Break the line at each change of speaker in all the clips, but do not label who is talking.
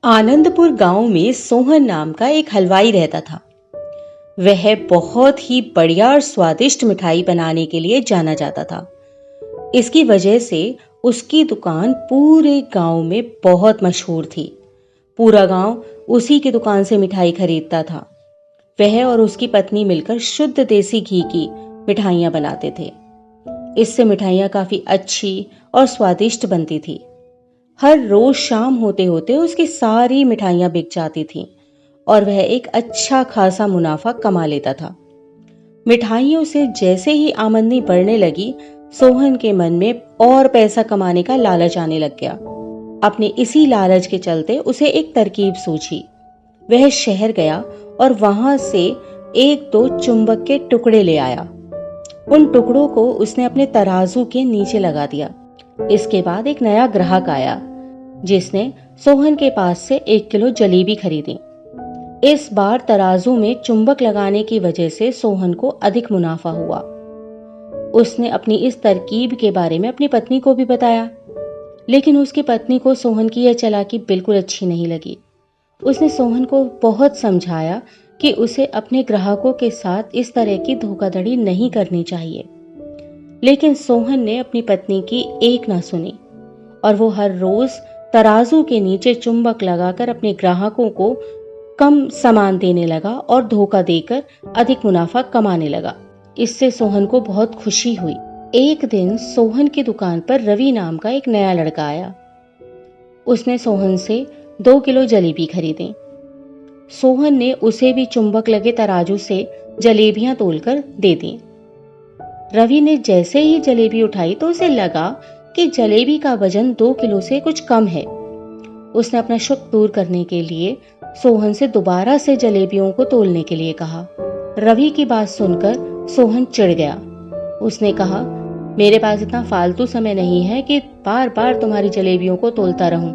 आनंदपुर गांव में सोहन नाम का एक हलवाई रहता था। वह बहुत ही बढ़िया और स्वादिष्ट मिठाई बनाने के लिए जाना जाता था। इसकी वजह से उसकी दुकान पूरे गांव में बहुत मशहूर थी। पूरा गांव उसी की दुकान से मिठाई खरीदता था। वह और उसकी पत्नी मिलकर शुद्ध देसी घी की मिठाइयां बनाते थे। इससे मिठाइयां काफी अच्छी और स्वादिष्ट बनती थी। हर रोज शाम होते होते उसकी सारी मिठाइयां बिक जाती थीं और वह एक अच्छा खासा मुनाफा कमा लेता था। मिठाइयों से जैसे ही आमदनी बढ़ने लगी, सोहन के मन में और पैसा कमाने का लालच आने लग गया। अपने इसी लालच के चलते उसे एक तरकीब सूझी। वह शहर गया और वहां से एक दो चुंबक के टुकड़े ले आया। उन टुकड़ों को उसने अपने तराजू के नीचे लगा दिया। इसके बाद एक नया ग्राहक आया जिसने सोहन के पास से 1 किलो जलेबी खरीदी। इस बार तराजू में चुंबक लगाने की वजह से सोहन को अधिक मुनाफा हुआ। उसने अपनी इस तरकीब के बारे में अपनी पत्नी को भी बताया, लेकिन उसकी पत्नी को सोहन की यह चालाकी बिल्कुल अच्छी नहीं लगी। उसने सोहन को बहुत समझाया कि उसे अपने ग्राहकों के साथ इस तरह की धोखाधड़ी नहीं करनी चाहिए, लेकिन सोहन ने अपनी पत्नी की एक ना सुनी और वो हर रोज तराजू के नीचे चुंबक लगाकर अपने ग्राहकों को कम सामान देने लगा और धोखा देकर अधिक मुनाफा कमाने लगा। इससे सोहन को बहुत खुशी हुई। एक दिन सोहन की दुकान पर रवि नाम का एक नया लड़का आया। उसने सोहन से 2 किलो जलेबी खरीदी। सोहन ने उसे भी चुंबक लगे तराजू से जलेबियां तोलकर दे दी। रवि ने जैसे ही जलेबी उठाई तो उसे लगा कि जलेबी का वजन 2 किलो से कुछ कम है। उसने अपना शक दूर करने के लिए सोहन से दोबारा से जलेबियों को तोलने के लिए कहा। रवि की बात सुनकर सोहन चिढ़ गया। उसने कहा, मेरे पास इतना फालतू समय नहीं है कि बार बार तुम्हारी जलेबियों को तोलता रहूं।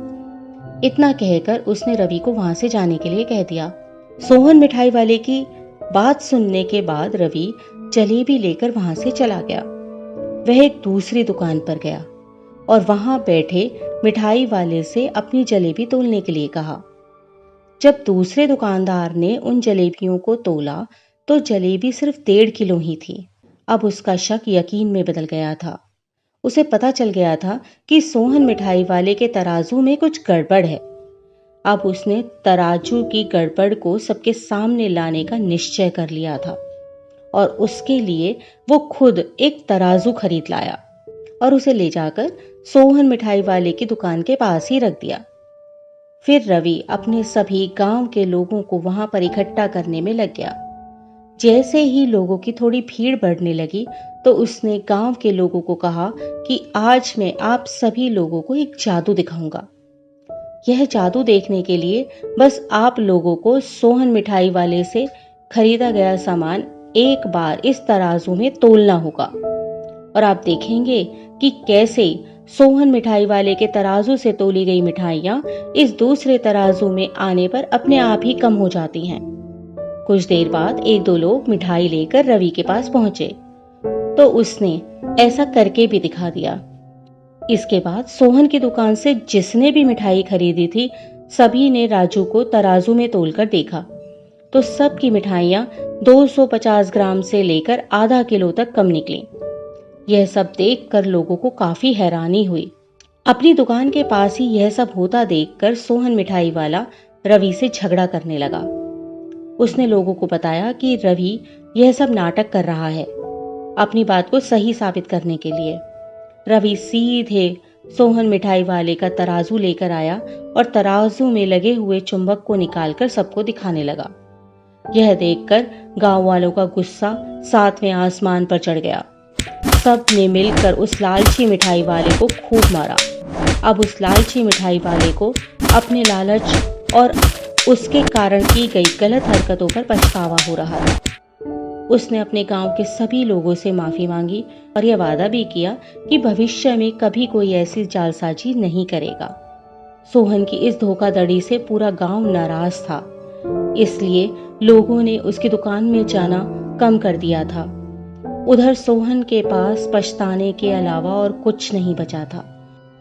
इतना कहकर उसने रवि को वहां से जाने के लिए कह दिया। सोहन मिठाई वाले की बात सुनने के बाद रवि जलेबी लेकर वहां से चला गया। वह एक दूसरी दुकान पर गया और वहां बैठे मिठाई वाले से अपनी जलेबी तोलने के लिए कहा। जब दूसरे दुकानदार ने उन जलेबियों को तोला तो जलेबी सिर्फ 1.5 किलो ही थी। अब उसका शक यकीन में बदल गया था। उसे पता चल गया था कि सोहन मिठाई वाले के तराजू में कुछ गड़बड़ है। अब उसने तराजू की गड़बड़ को सबके सामने लाने का निश्चय कर लिया था और उसके लिए वो खुद एक तराजू खरीद लाया और उसे ले जाकर सोहन मिठाई वाले की दुकान के पास ही रख दिया। फिर रवि अपने सभी गांव के लोगों को वहां पर इकट्ठा करने में लग गया। जैसे ही लोगों की थोड़ी भीड़ बढ़ने लगी तो उसने गांव के लोगों को कहा कि आज मैं आप सभी लोगों को एक जादू दिखाऊंगा। यह जादू देखने के लिए बस आप लोगों को सोहन मिठाई वाले से खरीदा गया सामान एक बार इस तराजू में तोलना होगा और आप देखेंगे कि कैसे सोहन मिठाई वाले के तराजू से तोली गई मिठाइयां इस दूसरे तराजू में आने पर अपने आप ही कम हो जाती हैं। कुछ देर बाद 1-2 लोग मिठाई लेकर रवि के पास पहुंचे तो उसने ऐसा करके भी दिखा दिया। इसके बाद सोहन की दुकान से जिसने भी मिठाई खरीदी थी, सभी ने राजू को तराजू में तोलकर देखा तो सबकी मिठाइयां 250 ग्राम से लेकर आधा किलो तक कम निकली। यह सब देखकर लोगों को काफी हैरानी हुई। अपनी दुकान के पास ही यह सब होता देखकर सोहन मिठाई वाला रवि से झगड़ा करने लगा। उसने लोगों को बताया कि रवि यह सब नाटक कर रहा है अपनी बात को सही साबित करने के लिए। रवि सीधे सोहन मिठाई वाले का तराजू लेकर आया और तराजू में लगे हुए चुंबक को निकालकर सबको दिखाने लगा। यह देखकर गांव वालों का गुस्सा 7वें आसमान पर चढ़ गया। सब ने मिलकर उस लालची मिठाई वाले को खूब मारा। अब उस लालची मिठाई वाले को अपने लालच और उसके कारण की गई गलत हरकतों पर पछतावा हो रहा था। उसने अपने गांव के सभी लोगों से माफी मांगी और यह वादा भी किया कि भविष्य में कभी कोई ऐसी जालसाजी नहीं करेगा। सोहन की इस धोखाधड़ी से पूरा गांव नाराज था, इसलिए लोगों ने उसकी दुकान में जाना कम कर दिया था। उधर सोहन के पास पछताने के अलावा और कुछ नहीं बचा था,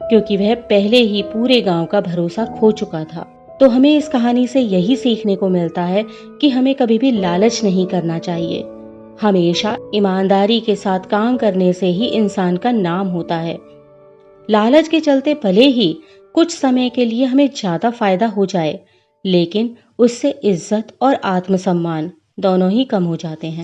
क्योंकि वह पहले ही पूरे गांव का भरोसा खो चुका था। तो हमें इस कहानी से यही सीखने को मिलता है कि हमें कभी भी लालच नहीं करना चाहिए। हमेशा ईमानदारी के साथ काम करने से ही इंसान का नाम होता है। लालच के चलते भले ही कुछ समय के लिए हमें ज्यादा फायदा हो जाए, लेकिन उससे इज्जत और आत्मसम्मान दोनों ही कम हो जाते हैं।